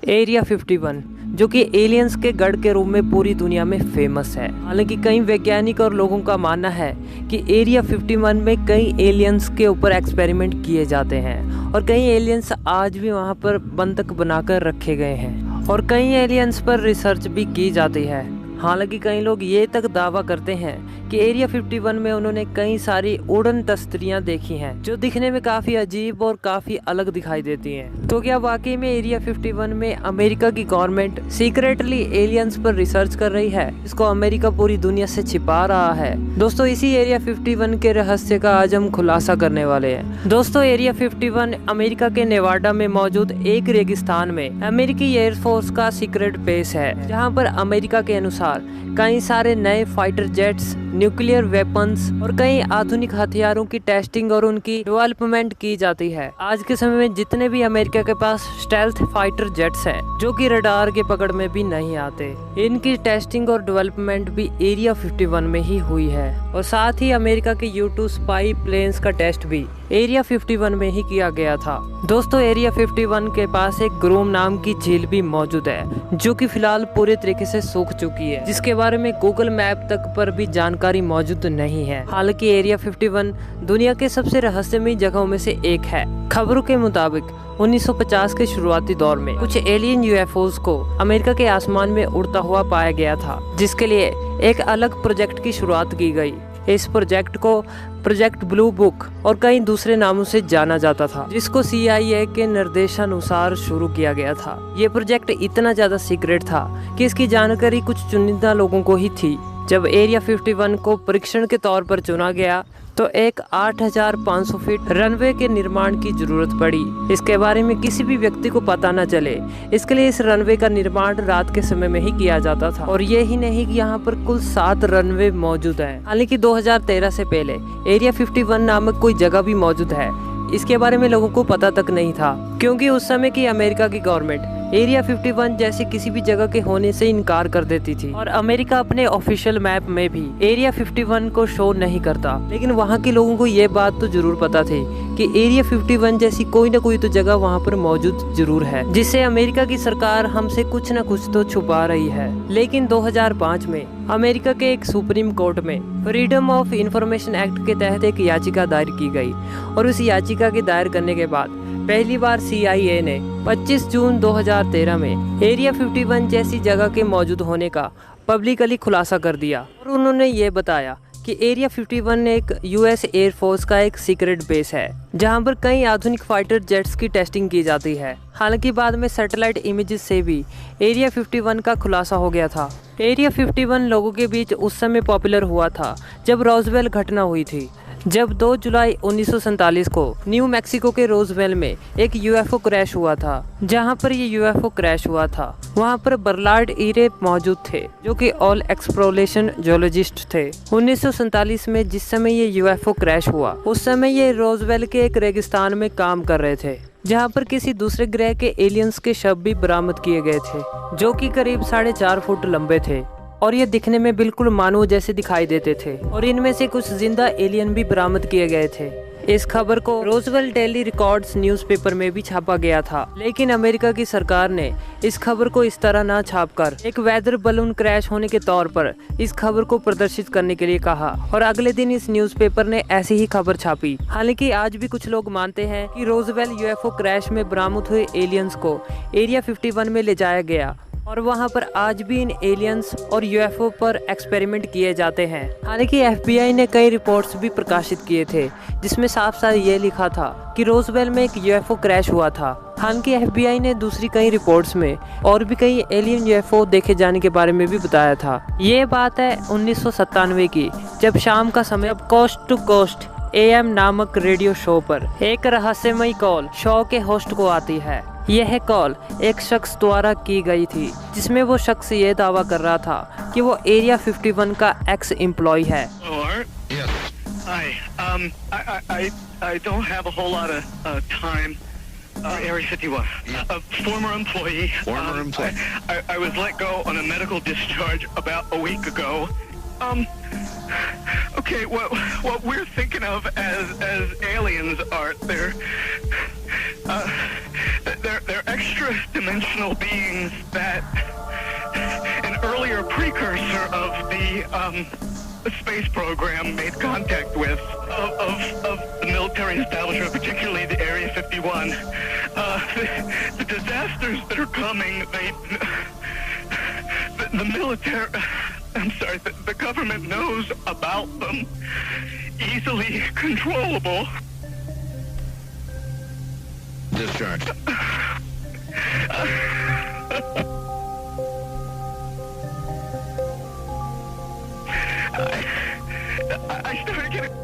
Area 51 जो कि aliens के गढ़ के रूप में पूरी दुनिया में फेमस है। हालांकि कई वैज्ञानिक और लोगों का मानना है कि एरिया 51 में कई एलियंस के ऊपर एक्सपेरिमेंट किए जाते हैं और कई एलियंस आज भी वहां पर बंधक बनाकर रखे गए हैं और कई एलियंस पर रिसर्च भी की जाती है। हालांकि कई लोग ये तक दावा करते हैं कि एरिया 51 में उन्होंने कई सारी उड़न तस्तरियां देखी हैं जो दिखने में काफी अजीब और काफी अलग दिखाई देती हैं। तो क्या वाकई में एरिया 51 में अमेरिका की गवर्नमेंट सीक्रेटली एलियंस पर रिसर्च कर रही है, इसको अमेरिका पूरी दुनिया से छिपा रहा है? दोस्तों, इसी एरिया 51 के रहस्य का आज हम खुलासा करने वाले हैं। दोस्तों, एरिया 51 अमेरिका के नेवाडा में मौजूद एक रेगिस्तान में अमेरिकी एयरफोर्स का सीक्रेट बेस है, जहाँ पर अमेरिका के अनुसार कई सारे नए फाइटर जेट्स, न्यूक्लियर वेपन्स और कई आधुनिक हथियारों की टेस्टिंग और उनकी डेवलपमेंट की जाती है। आज के समय में जितने भी अमेरिका के पास स्टेल्थ फाइटर जेट्स हैं जो कि रडार के पकड़ में भी नहीं आते, इनकी टेस्टिंग और डेवलपमेंट भी एरिया 51 में ही हुई है। और साथ ही अमेरिका के U-2 स्पाई प्लेन्स का टेस्ट भी एरिया 51 में ही किया गया था। दोस्तों, एरिया 51 के पास एक ग्रोम नाम की झील भी मौजूद है जो कि फिलहाल पूरे तरीके से सूख चुकी है, जिसके बारे में गूगल मैप तक पर भी जानकारी मौजूद नहीं है। हालांकि एरिया 51 दुनिया के सबसे रहस्यमयी जगहों में से एक है। खबरों के मुताबिक 1950 के शुरुआती दौर में कुछ एलियन UFOs को अमेरिका के आसमान में उड़ता हुआ पाया गया था, जिसके लिए एक अलग प्रोजेक्ट की शुरुआत की गई। इस प्रोजेक्ट को प्रोजेक्ट ब्लू बुक और कई दूसरे नामों से जाना जाता था, जिसको CIA के निर्देशानुसार शुरू किया गया था। ये प्रोजेक्ट इतना ज्यादा सीक्रेट था कि इसकी जानकारी कुछ चुनिंदा लोगों को ही थी। जब एरिया 51 को परीक्षण के तौर पर चुना गया तो एक 8500 फीट रनवे के निर्माण की जरूरत पड़ी। इसके बारे में किसी भी व्यक्ति को पता न चले, इसके लिए इस रनवे का निर्माण रात के समय में ही किया जाता था। और ये ही नहीं कि यहाँ पर कुल 7 रनवे मौजूद हैं। हालांकि 2013 से पहले एरिया 51 नामक कोई जगह भी मौजूद है, इसके बारे में लोगों को पता तक नहीं था, क्योंकि उस समय की अमेरिका की गवर्नमेंट एरिया 51 जैसी किसी भी जगह के होने से इनकार कर देती थी और अमेरिका अपने ऑफिशियल मैप में भी एरिया 51 को शो नहीं करता। लेकिन वहाँ के लोगों को ये बात तो जरूर पता थी कि एरिया 51 जैसी कोई ना कोई तो जगह वहाँ पर मौजूद जरूर है, जिससे अमेरिका की सरकार हमसे कुछ न कुछ तो छुपा रही है। लेकिन 2005 में अमेरिका के एक सुप्रीम कोर्ट में फ्रीडम ऑफ इंफॉर्मेशन एक्ट के तहत एक याचिका दायर की गई और उस याचिका के दायर करने के बाद पहली बार CIA ने 25 जून 2013 में एरिया 51 जैसी जगह के मौजूद होने का पब्लिकली खुलासा कर दिया। और उन्होंने ये बताया कि एरिया 51 एक US एयरफोर्स का एक सीक्रेट बेस है, जहां पर कई आधुनिक फाइटर जेट्स की टेस्टिंग की जाती है। हालांकि बाद में सैटेलाइट इमेजेस से भी एरिया 51 का खुलासा हो गया था। एरिया 51 लोगों के बीच उस समय पॉपुलर हुआ था जब रोजवेल घटना हुई थी, जब 2 जुलाई 1947 को न्यू मैक्सिको के रोजवेल में एक UFO क्रैश हुआ था। जहां पर ये UFO क्रैश हुआ था वहां पर बर्नार्ड ईरे मौजूद थे, जो कि ऑल एक्सप्लोरेशन जियोलॉजिस्ट थे। 1947 में जिस समय ये UFO क्रैश हुआ, उस समय ये रोजवेल के एक रेगिस्तान में काम कर रहे थे, जहां पर किसी दूसरे ग्रह के एलियंस के शव भी बरामद किए गए थे, जो कि करीब 4.5 फुट लंबे थे और ये दिखने में बिल्कुल मानव जैसे दिखाई देते थे। और इनमें से कुछ जिंदा एलियन भी बरामद किए गए थे। इस खबर को रोजवेल डेली रिकॉर्ड्स न्यूज़पेपर में भी छापा गया था, लेकिन अमेरिका की सरकार ने इस खबर को इस तरह ना छापकर एक वेदर बलून क्रैश होने के तौर पर इस खबर को प्रदर्शित करने के लिए कहा और अगले दिन इस न्यूज़पेपर ने ऐसी ही खबर छापी। हालांकि आज भी कुछ लोग मानते हैं कि रोजवेल UFO क्रैश में बरामद हुए एलियंस को एरिया 51 में ले जाया गया और वहां पर आज भी इन एलियंस और UFO पर एक्सपेरिमेंट किए जाते हैं। हालांकि FBI ने कई रिपोर्ट्स भी प्रकाशित किए थे जिसमें साफ साफ ये लिखा था कि रोजवेल में एक UFO क्रैश हुआ था। हालांकि FBI ने दूसरी कई रिपोर्ट्स में और भी कई एलियन UFO देखे जाने के बारे में भी बताया था। ये बात है 1997 की, जब शाम का समय कोस्ट टू कोस्ट AM नामक रेडियो शो पर एक रहस्यमयी कॉल शो के होस्ट को आती है। यह कॉल एक शख्स द्वारा की गई थी, जिसमें वो शख्स ये दावा कर रहा था कि वो एरिया 51 का एक्स एम्प्लॉय है। I don't have a whole lot of time. Area 51. A former employee. I was let go on a medical discharge about a week ago. Okay, what we're thinking of as aliens are they're extra-dimensional beings that an earlier precursor of the space program made contact with of the military establishment, particularly the Area 51. The disasters that are coming, the military, I'm sorry, the government knows about them, easily controllable. Discharge. I started getting...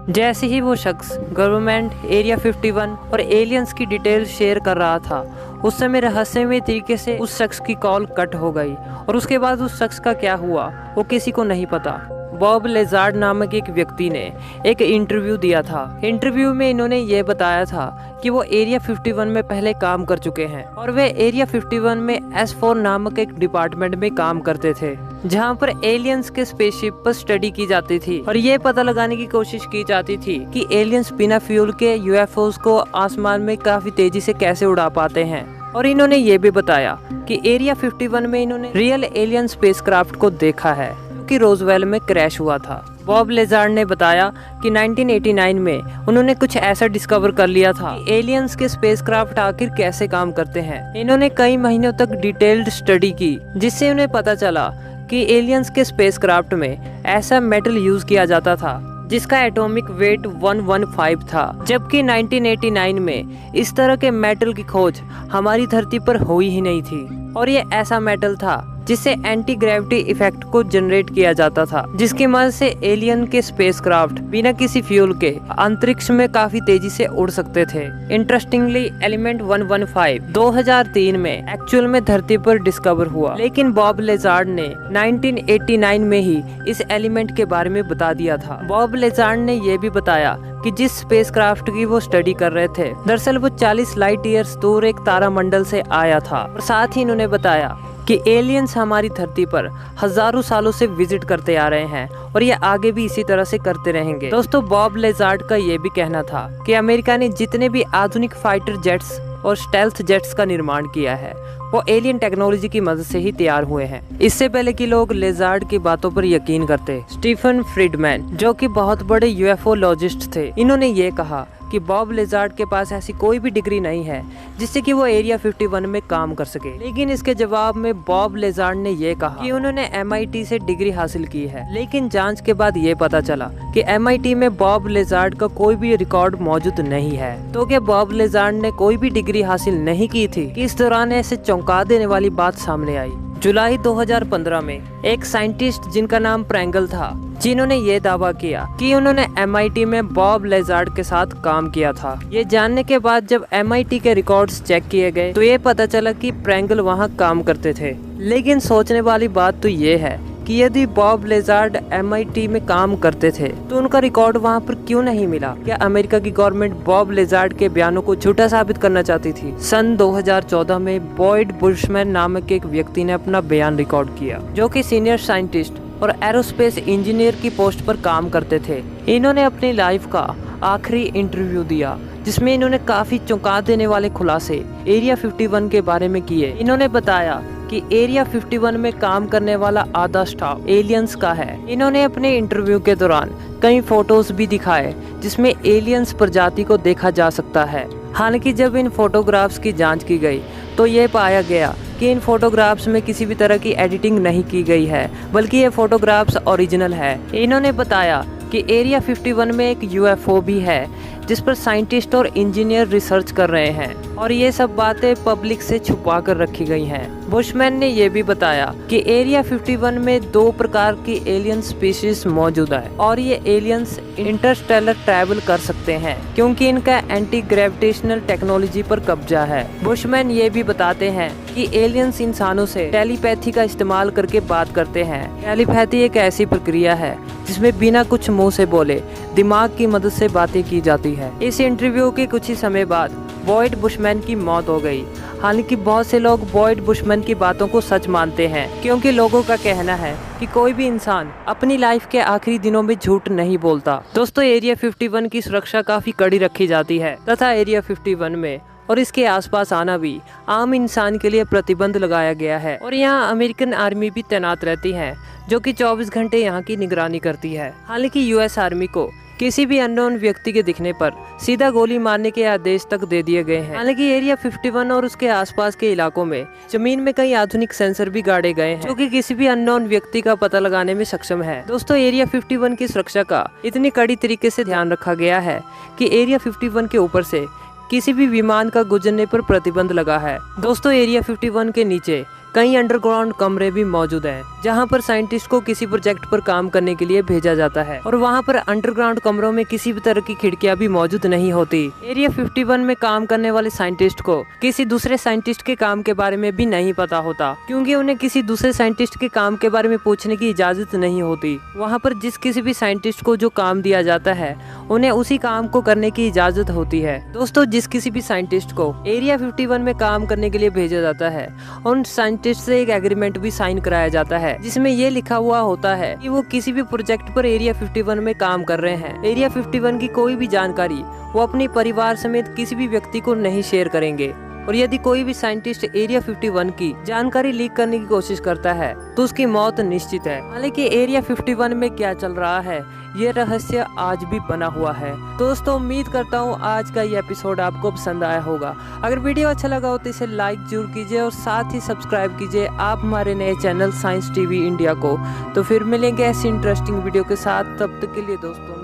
जैसे ही वो शख्स government, area 51 और aliens की detail share कर रहा था, उस समय रहस्यमय तरीके से उस शख्स की कॉल कट हो गई और उसके बाद उस शख्स का क्या हुआ वो किसी को नहीं पता। बॉब लेजार्ड नामक एक व्यक्ति ने एक इंटरव्यू दिया था। इंटरव्यू में इन्होंने ये बताया था कि वो एरिया 51 में पहले काम कर चुके हैं और वे एरिया 51 में S4 नामक एक डिपार्टमेंट में काम करते थे, जहां पर एलियंस के स्पेसशिप पर स्टडी की जाती थी और ये पता लगाने की कोशिश की जाती थी कि एलियंस बिना फ्यूल के UFOs को आसमान में काफी तेजी से कैसे उड़ा पाते हैं। और इन्होंने ये भी बताया कि एरिया 51 में इन्होंने रियल एलियन स्पेसक्राफ्ट को देखा है कि रोजवेल में क्रैश हुआ था। बॉब लेजार्ड ने बताया कि 1989 में उन्होंने कुछ ऐसा डिस्कवर कर लिया था कि एलियंस के स्पेसक्राफ्ट आखिर कैसे काम करते हैं। इन्होंने कई महीनों तक डिटेल्ड स्टडी की, जिससे उन्हें पता चला कि एलियंस के स्पेसक्राफ्ट में ऐसा मेटल यूज किया जाता था जिसका एटॉमिक वेट 115 था, जबकि 1989 में इस तरह के मेटल की खोज हमारी धरती पर हुई ही नहीं थी और ये ऐसा मेटल था जिससे एंटी ग्रेविटी इफेक्ट को जनरेट किया जाता था, जिसकी मदद से एलियन के स्पेसक्राफ्ट बिना किसी फ्यूल के अंतरिक्ष में काफी तेजी से उड़ सकते थे। इंटरेस्टिंगली एलिमेंट 115 2003 में एक्चुअल में धरती पर डिस्कवर हुआ, लेकिन बॉब लेजार्ड ने 1989 में ही इस एलिमेंट के बारे में बता दिया था। बॉब लेजार्ड ने यह भी बताया कि जिस स्पेसक्राफ्ट की वो स्टडी कर रहे थे, दरअसल वो 40 लाइट ईयर्स दूर एक तारामंडल से आया था और साथ ही इन्होंने बताया कि एलियंस हमारी धरती पर हजारों सालों से विजिट करते आ रहे हैं और ये आगे भी इसी तरह से करते रहेंगे। दोस्तों, बॉब लेजार्ड का ये भी कहना था कि अमेरिका ने जितने भी आधुनिक फाइटर जेट्स और स्टेल्थ जेट्स का निर्माण किया है वो एलियन टेक्नोलॉजी की मदद से ही तैयार हुए हैं। इससे पहले कि लोग लेजार्ड की बातों पर यकीन करते, स्टीफन फ्रीडमैन जो कि बहुत बड़े UFOलॉजिस्ट थे, इन्होंने ये कहा कि बॉब लेजार्ड के पास ऐसी कोई भी डिग्री नहीं है जिससे कि वो एरिया 51 में काम कर सके। लेकिन इसके जवाब में बॉब लेजार्ड ने ये कहा कि उन्होंने MIT से डिग्री हासिल की है, लेकिन जांच के बाद ये पता चला कि MIT में बॉब लेजार्ड का कोई भी रिकॉर्ड मौजूद नहीं है। तो क्या बॉब लेजार्ड ने कोई भी डिग्री हासिल नहीं की थी कि इस दौरान ऐसे चौंका देने वाली बात सामने आई। जुलाई 2015 में एक साइंटिस्ट जिनका नाम प्रैंगल था, जिन्होंने ये दावा किया कि उन्होंने MIT में बॉब लेजार्ड के साथ काम किया था। ये जानने के बाद जब MIT के रिकॉर्ड्स चेक किए गए तो ये पता चला कि प्रैंगल वहाँ काम करते थे। लेकिन सोचने वाली बात तो ये है कि यदि बॉब लेजार्ड MIT में काम करते थे तो उनका रिकॉर्ड वहाँ पर क्यों नहीं मिला? क्या अमेरिका की गवर्नमेंट बॉब लेजार्ड के बयानों को झूठा साबित करना चाहती थी? सन 2014 में बॉयड बुशमैन नामक एक व्यक्ति ने अपना बयान रिकॉर्ड किया, जो कि सीनियर साइंटिस्ट और एरोस्पेस इंजीनियर की पोस्ट पर काम करते थे। इन्होंने अपनी लाइफ का आखिरी इंटरव्यू दिया, जिसमें इन्होंने काफी चौंका देने वाले खुलासे एरिया 51 के बारे में किए। इन्होंने बताया कि एरिया 51 में काम करने वाला आधा स्टाफ एलियंस का है। इन्होंने अपने इंटरव्यू के दौरान कई फोटोज भी दिखाए जिसमें एलियंस प्रजाति को देखा जा सकता है। हालांकि जब इन फोटोग्राफ्स की जांच की गई तो ये पाया गया कि इन फोटोग्राफ्स में किसी भी तरह की एडिटिंग नहीं की गई है, बल्कि ये फोटोग्राफ्स ओरिजिनल है। इन्होंने बताया कि एरिया 51 में एक UFO भी है जिस पर साइंटिस्ट और इंजीनियर रिसर्च कर रहे हैं और ये सब बातें पब्लिक से छुपा कर रखी गई हैं। बुशमैन ने यह भी बताया कि एरिया 51 में 2 प्रकार की एलियन स्पीशीज मौजूद है और ये एलियंस इंटरस्टेलर ट्रैवल कर सकते हैं क्योंकि इनका एंटी ग्रेविटेशनल टेक्नोलॉजी पर कब्जा है। बुशमैन ये भी बताते हैं कि एलियंस इंसानों से टेलीपैथी का इस्तेमाल करके बात करते हैं। टेलीपैथी एक ऐसी प्रक्रिया है जिसमें बिना कुछ मुंह से बोले दिमाग की मदद से बातें की जाती है। इस इंटरव्यू के कुछ ही समय बाद बॉयड बुशमैन की मौत हो गई। हालांकि बहुत से लोग बॉयड बुशमैन की बातों को सच मानते हैं, क्योंकि लोगों का कहना है कि कोई भी इंसान अपनी लाइफ के आखिरी दिनों में झूठ नहीं बोलता। दोस्तों, एरिया 51 की सुरक्षा काफी कड़ी रखी जाती है तथा एरिया 51 में और इसके आसपास आना भी आम इंसान के लिए प्रतिबंध लगाया गया है। और यहाँ अमेरिकन आर्मी भी तैनात रहती है, जो कि 24 घंटे यहाँ की निगरानी करती है। हालांकि यूएस आर्मी को किसी भी अननोन व्यक्ति के दिखने पर सीधा गोली मारने के आदेश तक दे दिए गए हैं। हालांकि एरिया 51 और उसके आसपास के इलाकों में जमीन में कई आधुनिक सेंसर भी गाड़े गए हैं, जो कि किसी भी अननोन व्यक्ति का पता लगाने में सक्षम है। दोस्तों, एरिया 51 की सुरक्षा का इतनी कड़ी तरीके से ध्यान रखा गया है कि एरिया 51 के ऊपर से किसी भी विमान का गुजरने पर प्रतिबंध लगा है। दोस्तों, एरिया 51 के नीचे कई अंडरग्राउंड कमरे भी मौजूद हैं, जहां पर साइंटिस्ट को किसी प्रोजेक्ट पर काम करने के लिए भेजा जाता है। और वहां पर अंडरग्राउंड कमरों में किसी भी तरह की खिड़कियां भी मौजूद नहीं होती। एरिया 51 में काम करने वाले साइंटिस्ट को किसी दूसरे साइंटिस्ट के काम के बारे में भी नहीं पता होता, क्योंकि उन्हें किसी दूसरे साइंटिस्ट के काम के बारे में पूछने की इजाजत नहीं होती। वहाँ पर जिस किसी भी साइंटिस्ट को जो काम दिया जाता है, उन्हें उसी काम को करने की इजाजत होती है। दोस्तों, जिस किसी भी साइंटिस्ट को एरिया 51 में काम करने के लिए भेजा जाता है, उन साइंटिस्ट से एक एग्रीमेंट भी साइन कराया जाता है, जिसमें ये लिखा हुआ होता है कि वो किसी भी प्रोजेक्ट पर एरिया 51 में काम कर रहे हैं। एरिया 51 की कोई भी जानकारी वो अपने परिवार समेत किसी भी व्यक्ति को नहीं शेयर करेंगे। और यदि कोई भी साइंटिस्ट एरिया 51 की जानकारी लीक करने की कोशिश करता है तो उसकी मौत निश्चित है। हालांकि एरिया 51 में क्या चल रहा है, ये रहस्य आज भी बना हुआ है। दोस्तों, उम्मीद करता हूँ आज का ये एपिसोड आपको पसंद आया होगा। अगर वीडियो अच्छा लगा हो तो इसे लाइक जरूर कीजिए और साथ ही सब्सक्राइब कीजिए आप हमारे नए चैनल साइंस टीवी इंडिया को। तो फिर मिलेंगे ऐसी इंटरेस्टिंग वीडियो के साथ, तब तक के लिए दोस्तों।